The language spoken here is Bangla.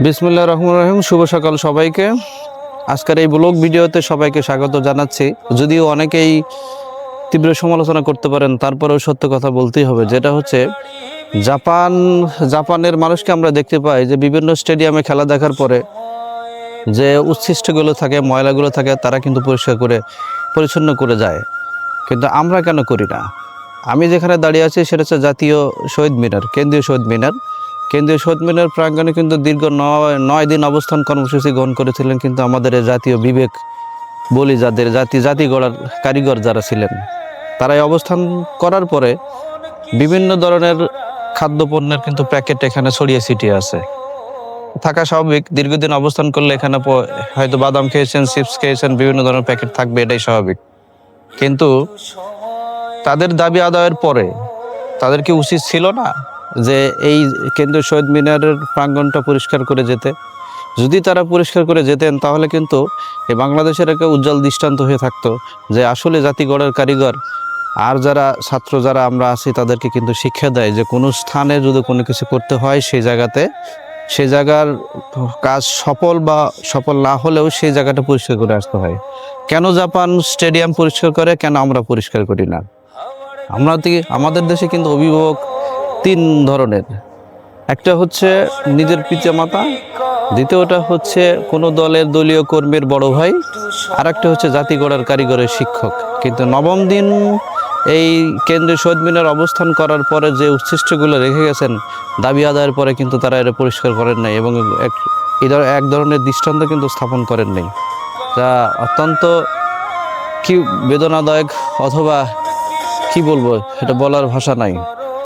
বিসমিল্লাহির রহমানির রহিম। শুভ সকাল সবাইকে। আজকের এই ব্লগ ভিডিওতে সবাইকে স্বাগত জানাচ্ছি। যদিও অনেকেই তীব্র সমালোচনা করতে পারেন, তারপরেও সত্য কথা বলতেই হবে, যেটা হচ্ছে জাপানের মানুষকে আমরা দেখতে পাই যে বিভিন্ন স্টেডিয়ামে খেলা দেখার পরে যে উচ্ছিষ্টগুলো থাকে, ময়লাগুলো থাকে, তারা কিন্তু পরিষ্কার করে পরিচ্ছন্ন করে যায়। কিন্তু আমরা কেন করি না? আমি যেখানে দাঁড়িয়ে আছি সেটা হচ্ছে জাতীয় শহীদ মিনার, কেন্দ্রীয় শহীদ মিনার। কেন্দ্রীয় শহীদ মিনার প্রাঙ্গণে কিন্তু দীর্ঘ নয় দিন অবস্থান কর্মসূচি গ্রহণ করেছিলেন কিন্তু আমাদের এই জাতীয় বিবেক বলি, যাদের জাতি গড়ার কারিগর যারা ছিলেন, তারাই অবস্থান করার পরে বিভিন্ন ধরনের খাদ্যপণ্যের কিন্তু প্যাকেট এখানে ছড়িয়ে ছিটিয়ে আছে। থাকা স্বাভাবিক, দীর্ঘদিন অবস্থান করলে এখানে হয়তো বাদাম খেয়েছেন, চিপস খেয়েছেন, বিভিন্ন ধরনের প্যাকেট থাকবে, এটাই স্বাভাবিক। কিন্তু তাদের দাবি আদায়ের পরে তাদের কি উচিত ছিল না যে এই কেন্দ্রীয় শহীদ মিনারের প্রাঙ্গণটা পরিষ্কার করে যেতে? যদি তারা পরিষ্কার করে যেতেন তাহলে কিন্তু এই বাংলাদেশের একটা উজ্জ্বল দৃষ্টান্ত হয়ে থাকতো যে আসলে জাতি গড়ার কারিগর আর যারা ছাত্র যারা আমরা আছি তাদেরকে কিন্তু শিক্ষা দেয় যে কোনো স্থানে যদি কোনো কিছু করতে হয় সেই জায়গার কাজ সফল না হলেও সেই জায়গাটা পরিষ্কার করে আসতে হয়। কেন জাপান স্টেডিয়াম পরিষ্কার করে, কেন আমরা পরিষ্কার করি না? আমাদের দেশে কিন্তু অভিভাবক তিন ধরনের। একটা হচ্ছে নিজের পিতামাতা, দ্বিতীয়টা হচ্ছে কোনো দলীয় কর্মীর বড় ভাই, আর একটা হচ্ছে জাতি গড়ার কারিগরের শিক্ষক। কিন্তু নবম দিন এই কেন্দ্রীয় শহীদ মিনার অবস্থান করার পরে যে উচ্ছিষ্টগুলো রেখে গেছেন দাবি আদায়ের পরে কিন্তু তারা এটা পরিষ্কার করেন নাই এবং এক ধরনের দৃষ্টান্ত কিন্তু স্থাপন করেন নাই, যা অত্যন্ত কি বেদনাদায়ক, অথবা কি বলবো, এটা বলার ভাষা নাই।